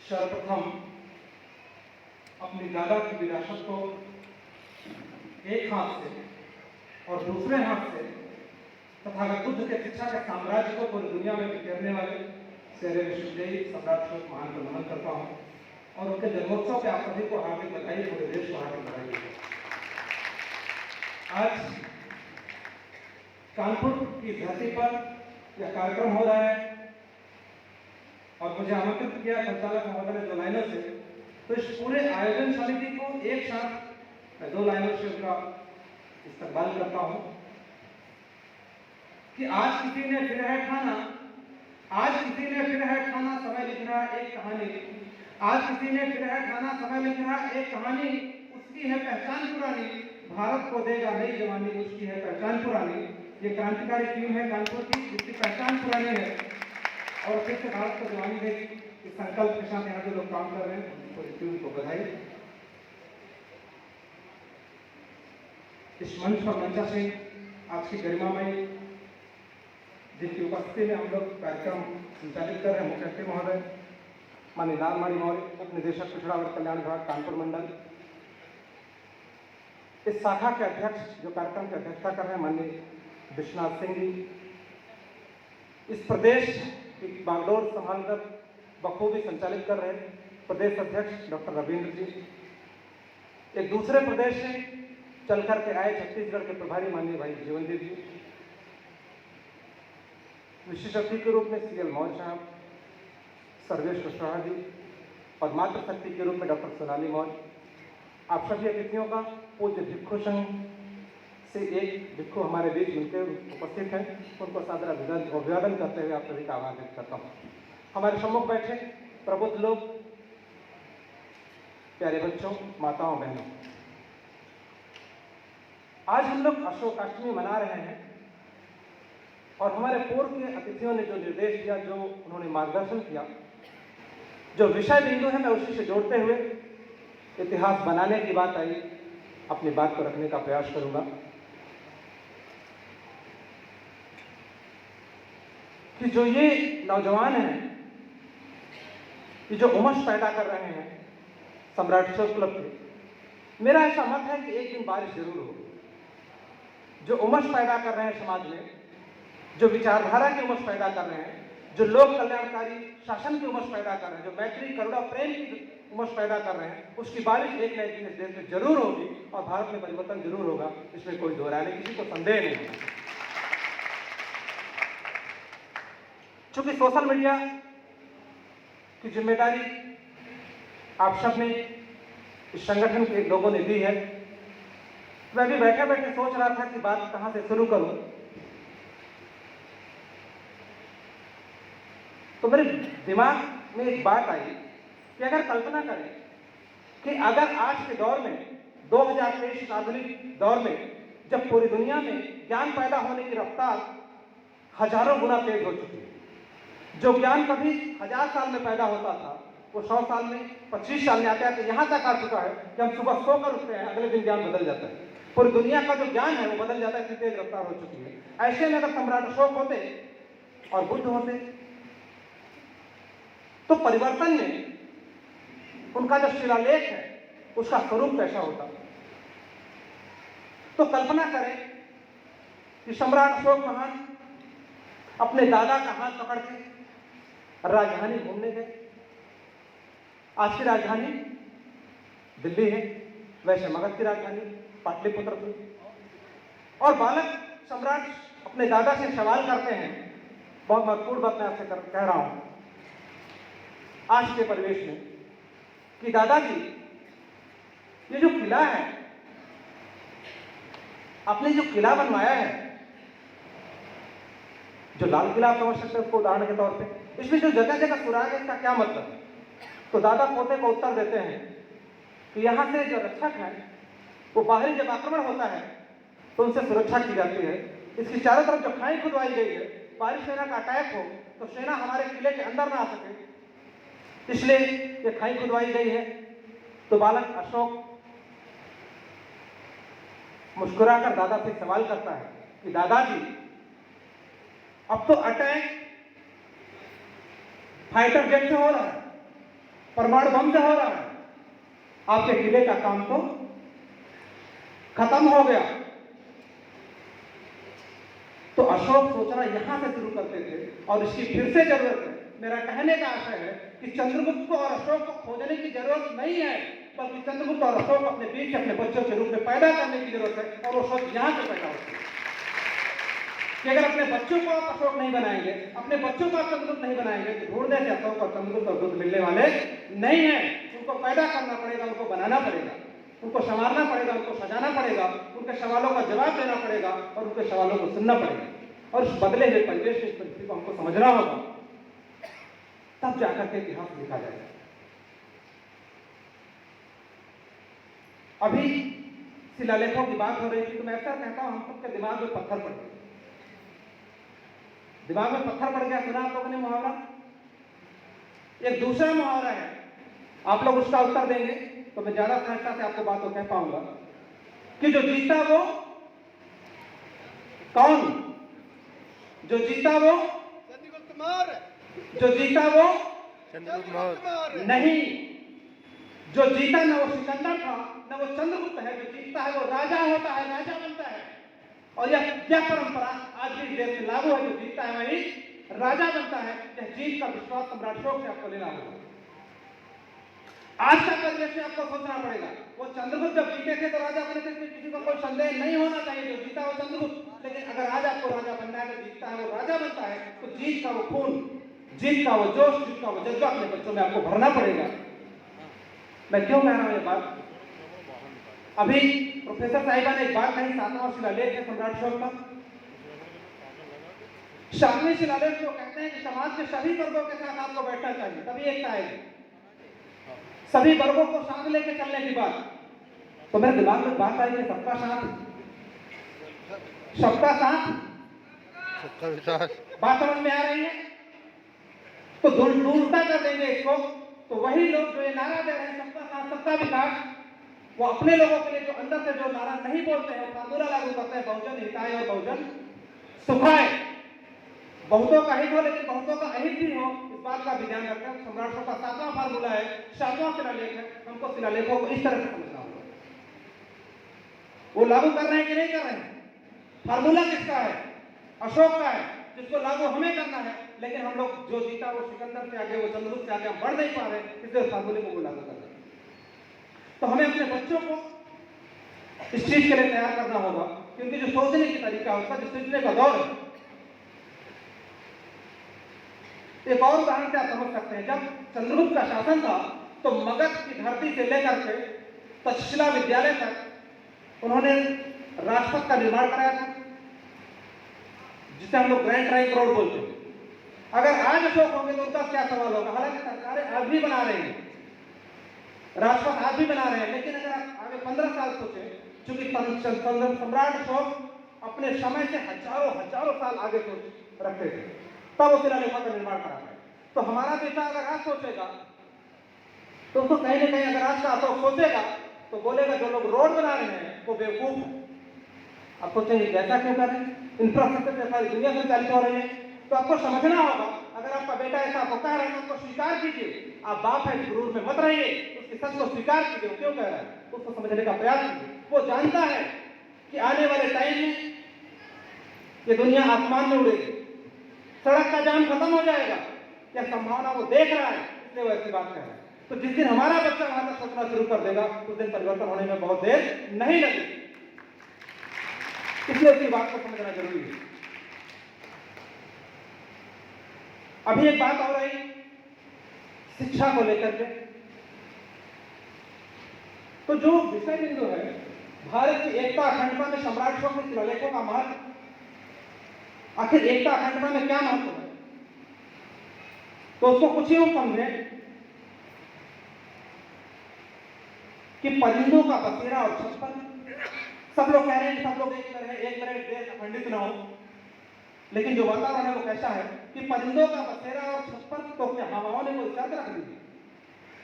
सर्वप्रथम अपनी दादा की विरासत को एक हाथ से और दूसरे हाथ से तथागत बुद्ध के शिक्षा के साम्राज्य को पूरी दुनिया में बिखेरने वाले शेरे विश्वविद्यालय सम्राट अशोक महान को नमन करता हूँ और उनके जन्मोत्सव पे आप सभी को हार्दिक बधाई, पूरे देश को हार्दिक बधाई। आज कानपुर की धरती पर यह कार्यक्रम हो रहा है और मुझे आमंत्रित किया संचालक महोदय ने 2 लाइनों से, तो इस पूरे आयोजन समिति को एक साथ मैं 2 लाइनों से उनका इस्तेमाल करता हूं कि आज किसी ने फिर है ठाना, आज किसी ने फिर है ठाना, समय लिख रहा एक कहानी, आज किसी ने फिर है ठाना, समय लिख रहा एक कहानी, उसकी है पहचान पुरानी, भारत को देगा नई जवानी, उसकी है पहचान पुरानी। ये क्रांतिकारी टीम है कानपुर की जिसकी पहचान पुरानी है और फिर से भारत को जवानी देगी। इस संकल्प के साथ यहाँ जो लोग काम कर रहे हैं उनको इस टीम को बधाई। इस मंच पर मंचा से आज की गरिमामयी जिनकी उपस्थिति में हम लोग कार्यक्रम संचालित कर रहे हैं, मुख्यमंत्री महोदय माननीय लालमाड़ी मौर्य, उप निदेशक पिछड़ा वर्ग कल्याण विभाग कानपुर मंडल, इस शाखा के अध्यक्ष जो कार्यक्रम की अध्यक्षता कर रहे हैं माननीय विश्वनाथ सिंह जी, इस प्रदेश की बागडोर संभालकर बखूबी संचालित कर रहे प्रदेश अध्यक्ष डॉक्टर रविंद्र जी, एक दूसरे प्रदेश से चल करके आए छत्तीसगढ़ के प्रभारी माननीय भाई जीवनदेव जी, विशिष्ट अतिथि के रूप में सीएल मौर्य साहब, सर्वेश कुशवाहा जी और मातृ शक्ति के रूप में डॉक्टर सोनाली मौर्य। आप सभी अतिथियों का पूज्य भिक्षु संघ से एक भिक्षु हमारे बीच उनके उपस्थित हैं, उनको सादर अभिवादन करते हुए आप सभी का आभार व्यक्त करता हूँ। हमारे सम्मुख बैठे प्रबुद्ध लोग, प्यारे बच्चों, माताओं, बहनों, आज हम लोग अशोकाष्टमी मना रहे हैं और हमारे पूर्व के अतिथियों ने जो निर्देश दिया, जो उन्होंने मार्गदर्शन किया, जो विषय बिंदु है मैं उसी से जोड़ते हुए इतिहास बनाने की बात आई, अपनी बात को रखने का प्रयास करूंगा कि जो ये नौजवान हैं, ये जो उमस पैदा कर रहे हैं सम्राट अशोक क्लब के, मेरा ऐसा मत है कि एक दिन बारिश जरूर हो। जो उमस पैदा कर रहे हैं समाज में, जो विचारधारा की उमस पैदा कर रहे हैं, जो लोक कल्याणकारी शासन की उमस पैदा कर रहे हैं, जो मैत्री करुणा प्रेम की उमस पैदा कर रहे हैं, उसकी बारिश एक न एक दिन इस देश में जरूर होगी और भारत में परिवर्तन जरूर होगा, इसमें कोई दो राय नहीं, किसी को संदेह नहीं है। चूंकि सोशल मीडिया की जिम्मेदारी आप सब ने इस संगठन के लोगों ने दी है, मैं भी बैठे बैठे सोच रहा था कि बात कहां से शुरू करूं, तो मेरे दिमाग में एक बात आई कि अगर कल्पना करें कि अगर आज के दौर में 2023 आधुनिक दौर में जब पूरी दुनिया में ज्ञान पैदा होने की रफ्तार हजारों गुना तेज हो चुकी है, जो ज्ञान कभी 1000 साल में पैदा होता था वो 100 साल में, 25 साल में आते आते यहाँ तक आ चुका है कि हम सुबह सोकर उठते हैं, अगले दिन ज्ञान बदल जाता है। पूरी दुनिया का जो ज्ञान है वो बदल जाता है, इतनी तेज रफ्तार हो चुकी है। ऐसे में अगर सम्राट अशोक होते और बुद्ध होते तो परिवर्तन में उनका जो शिलालेख है उसका स्वरूप कैसा होता। तो कल्पना करें कि सम्राट अशोक महान अपने दादा का हाथ पकड़ के राजधानी घूमने गए। आज की राजधानी दिल्ली है, वैसे मगध की राजधानी पाटलिपुत्र थी। और बालक सम्राट अपने दादा से सवाल करते हैं, बहुत महत्वपूर्ण बात मैं आपसे कह रहा हूं आज के परिवेश में, कि दादाजी ये जो किला है, आपने जो किला बनवाया है, जो लाल किला आप समझ सकते हैं उसको उदाहरण के तौर पे, इसमें जो जगह जगह सुराग है इसका क्या मतलब है। तो दादा पोते को उत्तर देते हैं कि यहाँ से जो रक्षक है वो बाहरी जब आक्रमण होता है तो उनसे सुरक्षा की जाती है। इसकी चारों तरफ जो खाई खुदवाई गई है, बाहरी सेना का अटैक हो तो सेना हमारे किले के अंदर ना आ सके, इसलिए ये खाई खुदवाई गई है। तो बालक अशोक मुस्कुराकर दादा से सवाल करता है कि दादाजी अब तो अटैक फाइटर जेट से हो रहा है, परमाणु बम से हो रहा है, आपके किले का काम तो खत्म हो गया। तो अशोक सोचना यहां से शुरू करते थे और इसकी फिर से जरूरत है। मेरा कहने का आशय है कि चंद्रगुप्त और अशोक को खोजने की जरूरत नहीं है, बल्कि चंद्रगुप्त और अशोक अपने बीच अपने बच्चों के रूप में पैदा करने की जरूरत है, और वो सोच यहां से पैदा होती है कि अगर अपने बच्चों को आप अशोक नहीं बनाएंगे, अपने बच्चों को आप चंद्रगुप्त नहीं बनाएंगे, तो ढूंढने से अशोक और चंद्रगुप्त और बुद्ध मिलने वाले नहीं है। उनको पैदा करना पड़ेगा, उनको बनाना पड़ेगा, उनको संवारना पड़ेगा, उनको सजाना पड़ेगा, उनके सवालों का जवाब देना पड़ेगा और उनके सवालों को सुनना पड़ेगा। और उस बदले हुए परिवेश की परिस्थिति को हमको समझना होगा, तब जाकर के इतिहास लिखा जाएगा। अभी शिलालेखों की बात हो रही थी, तो मैं अक्सर कहता हूं हम सबके दिमाग में पत्थर पड़ गए। दिमाग में पत्थर पड़ गया, सुना आप लोगों ने मुहावरा? एक दूसरा मुहावरा है, आप लोग उसका उत्तर देंगे तो मैं ज्यादा सहजता से आपको बात को कह पाऊंगा कि जो जीता वो कौन? जो जीता वो चंद्रगुप्त मौर्य। जो जीता वो चंद्रगुप्त मौर्य नहीं। जो जीता ना वो सिकंदर था, ना वो चंद्रगुप्त है। जो जीतता है वो राजा होता है, राजा बनता है। और यह परंपरा आज भी देश में लागू है। जो जीतता है वही राजा बनता है। यह जीत का विश्वास सम्राट अशोक से आपको लेना होगा। आज का परिवेश में आपको सोचना पड़ेगा। वो चंद्रगुप्त जब जीते थे तो राजा बने थे, किसी को कोई संदेह नहीं होना चाहिए। जो जीता वो चंद्रगुप्त, लेकिन अगर आज आपको राजा बनना है तो जीतता है वो राजा बनता है, तो जीत का वो खून, जीत का वो जोश, जीत का वो जज्बा अपने बच्चों में आपको भरना पड़ेगा। मैं क्यों कह रहा हूं ये बात? अभी प्रोफेसर साहिबा ने एक बात कही, 7वां शिलालेख है सम्राट अशोक का। 7वें शिलालेख को कहते हैं कि समाज के सभी वर्गों के साथ आपको बैठना चाहिए, तभी एकता आएगी। सभी वर्गों को साथ लेके चलने की बात। तो मेरे दिमाग में बात आई कि सबका साथ, सबका साथ, सबका विकास। बात समझ में आ रही है? तो उल्टा कर देंगे इसको, तो वही लोग जो ये नारा दे रहे हैं सबका साथ सबका विकास, वो अपने लोगों के लिए जो अंदर से जो नारा नहीं बोलते हैं, फार्मूला लागू करते हैं, बहुजन हिताय और बहुजन सुखाय। बहुतों का हित हो लेकिन बहुतों का अहित भी हो, इस बात का भी ध्यान रखें। सम्राट अशोक का 7वां फार्मूला है, 7वां शिलालेख है। हमको शिलालेखों को इस तरह से समझना होगा। वो लागू कर रहे हैं कि नहीं कर रहे हैं? फार्मूला किसका है? अशोक का है, जिसको लागू हमें करना है। लेकिन हम लोग जो जीता वो सिकंदर से आगे, वो चंद्रगुप्त से आगे हम बढ़ नहीं पा रहे, इसलिए फार्मूले को लागू कर रहे हैं। तो हमें अपने बच्चों को इस चीज के लिए तैयार करना होगा, क्योंकि जो सोचने की तरीका है उसका, जो सोचने का दौर है। एक और उदाहरण से आप समझ सकते हैं, जब चंद्रगुप्त का शासन था तो मगध की धरती से लेकर के तक्षशिला विद्यालय तक उन्होंने राजपथ का निर्माण कराया था, जिसे हम लोग ग्रैंड ट्रंक रोड बोलते हैं। अगर आज अशोक होंगे तो उनका क्या सवाल होगा? हालांकि सरकारें आज भी बना रही हैं, राजपथ आज भी बना रहे हैं, लेकिन अगर आप आगे 15 साल सोचे, चूंकि सम्राट अशोक अपने समय से हजारों साल आगे सोच रखते थे, तब वो शिलालेखों का निर्माण करा है। तो हमारा बेटा अगर आज सोचेगा तो उसको कहीं ना कहीं, अगर आज का अशोक सोचेगा तो बोलेगा जो लोग रोड बना रहे हैं वो बेवकूफ है। आप सोचेंगे कैसा क्यों कर रहे हैं? इंफ्रास्ट्रक्चर सारी दुनिया संचालित हो रही है। तो आपको समझना होगा, अगर आपका बेटा ऐसा आपको कह रहा है तो उसको स्वीकार कीजिए। आप बाप है, गुरूर में मत रहिए, उसकी सच को स्वीकार कीजिए। क्यों कह रहा है उसको समझने का प्रयास कीजिए। वो जानता है कि आने वाले टाइम में ये दुनिया आसमान में उड़ेगी, सड़क का जाम खत्म हो जाएगा। क्या संभावना वो देख रहा है, इसलिए वो ऐसी बात कर रहा है। तो जिस दिन हमारा बच्चा वहां तक सोचना शुरू कर देगा, उस दिन परिवर्तन होने में बहुत देर नहीं लगेगी। इसलिए उसकी बात को समझना जरूरी है। अभी एक बात हो रही शिक्षा को लेकर के, तो जो विषय बिंदु है भारत की एकता अखंडता में सम्राट अशोक के शिलालेखों का महत्व, आखिर एकता अखंडता में क्या महत्व है, तो उसको कुछ यूं समझे कि परिंदों का बसेरा और छप्पर, सब लोग कह रहे हैं कि सब लोग एक तरह देश अखंडित न हो, लेकिन जो वातावरण है वो कैसा है कि परिंदों का बसेरा और छप्पर तो क्या हवाओं ने कोई शर्त रख दी है?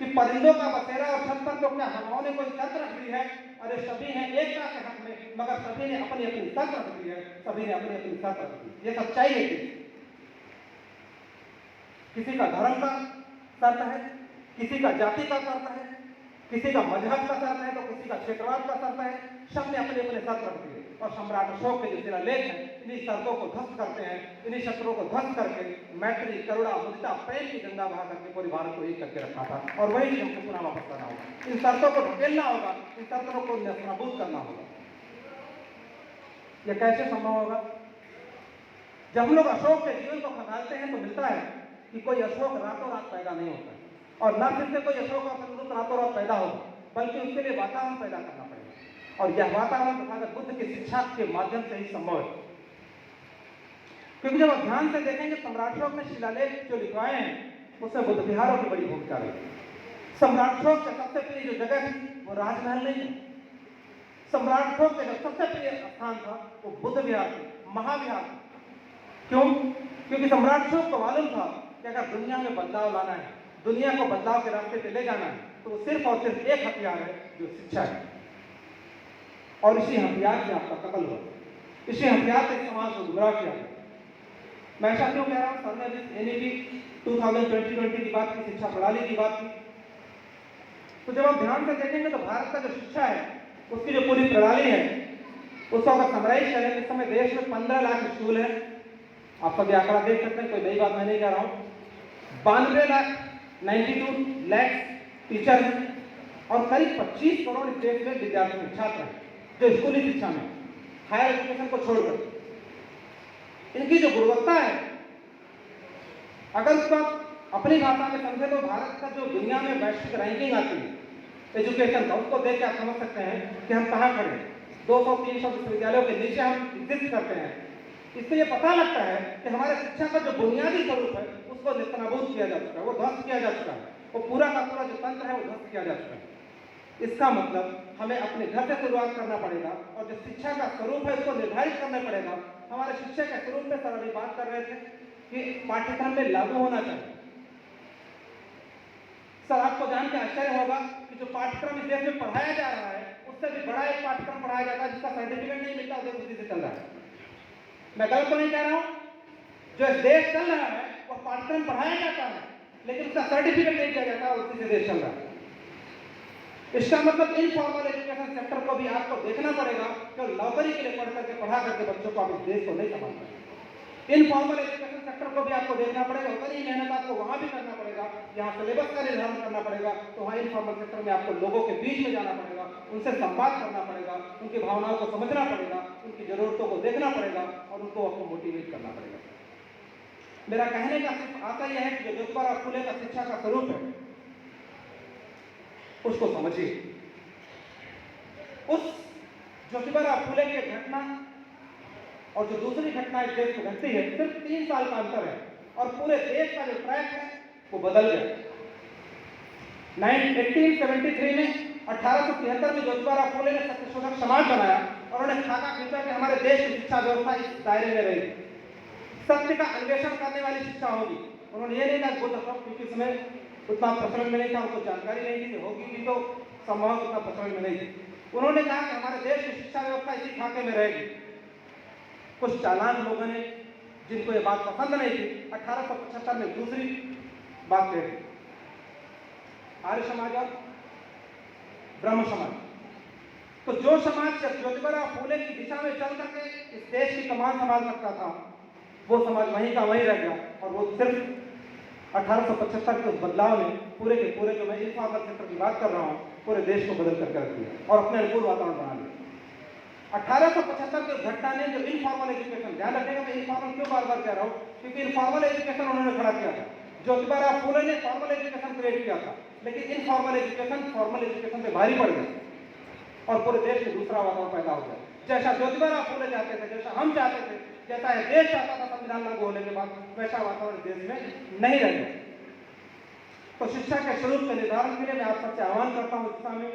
कि परिंदों का बसेरा और छप्पर तो क्या हवाओं ने कोई शर्त रख दी है? अरे सभी हैं एकता के हक में, मगर सभी ने अपनी अपनी शर्त रख दी है, सभी ने अपनी अपनी शर्त रख दी। ये सच्चाई है। किसी का धर्म का शर्त है, किसी का जाति का शर्त है, किसी का मजहब का शर्त है, तो किसी का क्षेत्रवाद का शर्त है। सब ने अपने अपने शर्त रख दिए और सम्राट अशोक के जो शिलालेख हैं इन्हीं शर्तों को ध्वस्त करते हैं। इन्हीं शस्त्रों को ध्वस्त करके मैत्री, करुणा, मुदिता, प्रेम की गंगा बहा करके पूरे भारत को एक करके रखा था। और वही चीज हमको पुनः वापस करना होगा। इन शर्तों को ढकेलना होगा, इन शर्तों को नाबूद करना होगा। यह कैसे संभव होगा? जब हम लोग अशोक के जीवन को खंगालते हैं तो मिलता है कि कोई अशोक रातों रात पैदा नहीं होता और न फिर से कोई अशोक का रातों रात पैदा होगा, बल्कि उसके लिए वातावरण पैदा करना पड़ेगा। और यह वातावरण तथागत बुद्ध की शिक्षा के माध्यम से ही संभव है। क्योंकि जब आप ध्यान से देखेंगे सम्राट अशोक ने शिलालेख जो लिखवाए हैं उसमें बुद्ध विहारों की बड़ी भूमिका रही। सम्राट अशोक का सबसे प्रिय जो जगह थी वो राजमहल नहीं है। सम्राट अशोक का जो सबसे प्रिय स्थान था वो बुद्ध विहार थे, महाविहार थे। क्यों? क्योंकि सम्राट अशोक को मालूम था कि अगर दुनिया में बदलाव लाना है, दुनिया को बदलाव के रास्ते पे ले जाना है, तो सिर्फ और सिर्फ एक हथियार है जो शिक्षा है। और इसी हथियार से आपका कत्ल हुआ, इसी हथियार से समाज को गुमराह किया गया। मैं ऐसा क्यों कह रहा हूँ? सर ने एनईपी 2020 की बात की, शिक्षा प्रणाली की बात की। तो जब आप ध्यान से देखेंगे तो भारत का जो शिक्षा है उसकी जो पूरी प्रणाली है उसको अगर समराइज करें, इस समय देश में 15 लाख स्कूल है। आप सभी आंकड़ा देख सकते हैं, कोई नई बात मैं नहीं कह रहा हूँ। 92 लाख टीचर हैं और करीब 25 करोड़ इस देश में विद्यार्थी छात्र हैं जो स्कूली शिक्षा में, हायर एजुकेशन को छोड़कर। इनकी जो गुणवत्ता है अगर उसको अपनी भाषा में समझे तो भारत का जो दुनिया में वैश्विक रैंकिंग आती है एजुकेशन का, उसको देख के आप समझ सकते हैं कि हम कहाँ खड़े हैं। 200-300 विश्वविद्यालयों के नीचे हम एग्जिस्ट करते हैं। इससे ये पता लगता है कि हमारे शिक्षा का जो बुनियादी स्वरूप है उसको नेस्तनाबूद किया जा चुका है, वो ध्वस्त किया जा चुका है, वो पूरा का पूरा जो तंत्र है वो ध्वस्त किया जा चुका है। इसका मतलब हमें अपने घर से शुरुआत करना पड़ेगा और जो शिक्षा का स्वरूप है उसको निर्धारित करना पड़ेगा। हमारे शिक्षा के स्वरूप में सर अभी बात कर रहे थे कि पाठ्यक्रम में लागू होना चाहिए। सर आपको जान के आश्चर्य होगा कि जो पाठ्यक्रम इस देश में पढ़ाया जा रहा है उससे भी बड़ा एक पाठ्यक्रम पढ़ाया जाता है जिसका सर्टिफिकेट नहीं मिलता, उसे उसी से चल रहा है। मैं गलत तो नहीं कह रहा हूं? जो देश चल रहा है वो पाठ्यक्रम पढ़ाया जाता है लेकिन उसका सर्टिफिकेट नहीं दिया जाता और उसी से देश चल रहा है। इसका मतलब इनफॉर्मल एजुकेशन सेक्टर को भी आपको देखना पड़ेगा कि नौकरी के लिए पढ़ करके पढ़ा करके बच्चों को आप इस देश को नहीं संभाल पाएंगे। इनफॉर्मल एजुकेशन सेक्टर को भी आपको देखना पड़ेगा, उतनी मेहनत आपको वहां भी करना पड़ेगा। यहाँ सिलेबस का निर्धारण करना पड़ेगा तो वहाँ इनफॉर्मल सेक्टर में आपको लोगों के बीच में जाना पड़ेगा, उनसे संवाद करना पड़ेगा, उनकी भावनाओं को समझना पड़ेगा, उनकी जरूरतों को देखना पड़ेगा और उनको आपको मोटिवेट करना पड़ेगा। मेरा कहने का सिर्फ आता यह है कि जो ज्योतिबा फुले का शिक्षा का स्वरूप है उसको समझिए। उस ज्योतिबा फुले की घटना और जो दूसरी घटना इस देश में घटती है सिर्फ 3 साल का अंतर है और पूरे देश का जो ट्रैक है वो बदल गया। 1873 में 1873 में ज्योतिबा फुले ने सत्यशोधक समाज बनाया और उन्होंने खाका खींचा कि हमारे देश की शिक्षा व्यवस्था इस दायरे में रहेगी, सत्य का अन्वेषण करने वाली शिक्षा होगी। उन्होंने ये नहीं कहा बुद्ध अशोक क्योंकि उसमें उतना प्रचलन में नहीं था, उनको जानकारी नहीं थी, होगी भी तो संभव उतना प्रचलन में नहीं थी। उन्होंने कहा कि हमारे देश की शिक्षा व्यवस्था इसी खाके में रहेगी। कुछ चालाक लोगों ने जिनको ये बात पसंद नहीं थी 1875 में दूसरी बात कही, आर्य समाज और ब्रह्म समाज। तो जो समाज ज्योतिबा फुले की दिशा में चल करके इस देश की कमान संभाल सकता था वो समाज वहीं का वहीं रह गया और वो सिर्फ 1875 के उस बदलाव ने पूरे के पूरे जो मैं इनफॉर्मल सेक्टर की बात कर रहा हूँ पूरे देश को बदल करके रख दिया और अपने अनुकूल वातावरण बना लिया। 1875 के घटना ने जो इनफॉर्मल एजुकेशन, ध्यान रखिएगा मैं इनफॉर्मल क्यों बार बार कह रहा हूँ क्योंकि इनफॉर्मल एजुकेशन उन्होंने खड़ा किया था। ज्योतिबा फुले ने फॉर्मल एजुकेशन क्रिएट किया था लेकिन इनफॉर्मल एजुकेशन फॉर्मल एजुकेशन से भारी पड़ गया और पूरे देश में दूसरा वातावरण पैदा हो गया। जैसा ज्योतिबा फुले चाहते थे, जैसा हम चाहते थे, जैसा है देश चाहता था संविधान लागू होने के बाद, वैसा वातावरण देश में नहीं रह गया। तो शिक्षा के स्वरूप के निर्धारण के लिए मैं आप सबसे आह्वान करता हूँ, इस दिशा में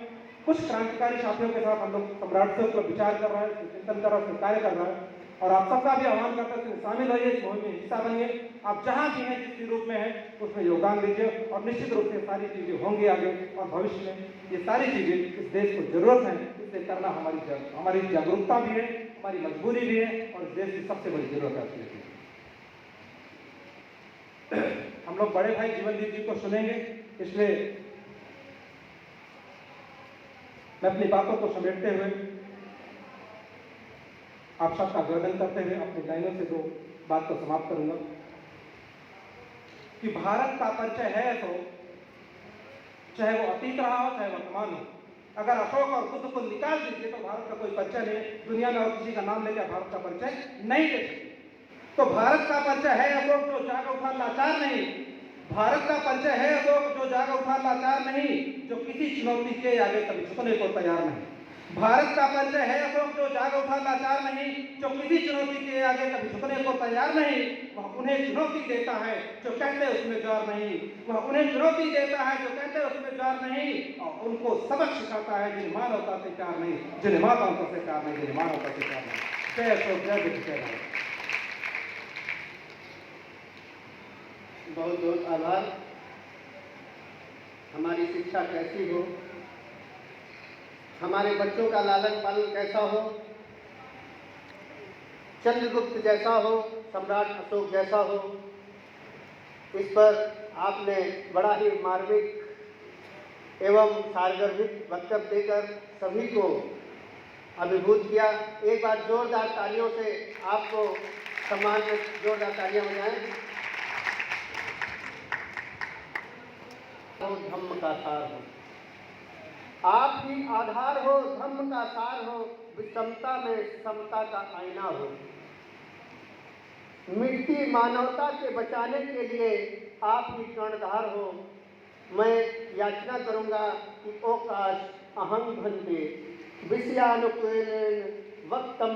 कुछ क्रांतिकारी साथियों के साथ हम लोग सम्राट से विचार कर रहे हैं, चिंतन कर रहे हैं, कार्य कर रहे हैं और आप सबका भी आह्वान करते हैं शामिल होइए, इस मुहिम में हिस्सा बनिए। आप जहाँ भी हैं जिस रूप में हैं उसमें योगदान दीजिए और निश्चित रूप से सारी चीजें होंगी आगे और भविष्य में ये सारी चीजें इस देश को जरूरत है, इससे करना हमारी जागरूकता भी है, हमारी मजबूरी भी है और इस देश की सबसे बड़ी जरूरत है। हम लोग बड़े भाई जीवनदीप जी को सुनेंगे, इसलिए मैं अपनी बातों को समेटते हुए आप सबका अभिवादन करते हुए अपनी लाइनों से दो बात को समाप्त करूंगा कि भारत का परिचय है तो चाहे वो अतीत रहा हो चाहे वर्तमान हो, अगर अशोक और बुद्ध को निकाल दीजिए तो भारत का कोई परिचय नहीं, दुनिया में और किसी का नाम लेकर भारत का परिचय नहीं दे सकते। तो भारत का परिचय है अशोक जो जाग उठा लाचार नहीं, भारत का परिचय है अशोक जो जाग उठा लाचार नहीं, जो किसी चुनौती के आगे कभी झुकने को तैयार नहीं। भारत का परिचय है अशोक जो जाग उठा लाचार नहीं, जो किसी चुनौती के आगे कभी झुकने को तैयार नहीं। वह उन्हें चुनौती देता है जो कहते उसमें ज्वार नहीं, वह उन्हें चुनौती देता है जो कहते उसमें ज्वार नहीं, और उनको सबक सिखाता है जिन्हें मानवता से प्यार नहीं, जिन्हें मानवता से प्यार नहीं, जिन्हें मानवता से प्यार नहीं। जय अशोक, जय बुद्ध, जय भारत। बहुत बहुत आभार। हमारी शिक्षा कैसी हो, हमारे बच्चों का लालन पालन कैसा हो, चंद्रगुप्त जैसा हो, सम्राट अशोक जैसा हो, इस पर आपने बड़ा ही मार्मिक एवं सारगर्भित वक्तव्य देकर सभी को अभिभूत किया। एक बार जोरदार तालियों से आपको सम्मान में जोरदार तालियां बजाएं। धम्म का सार हो, आप ही आधार हो, धम्म का सार हो, विषमता में समता का आईना हो। मिटती मानवता के बचाने के लिए आप ही कर्णधार हो। मैं याचना करूंगा कि ओकाश अहं भन्ते विषयानुकूलेन वक्तम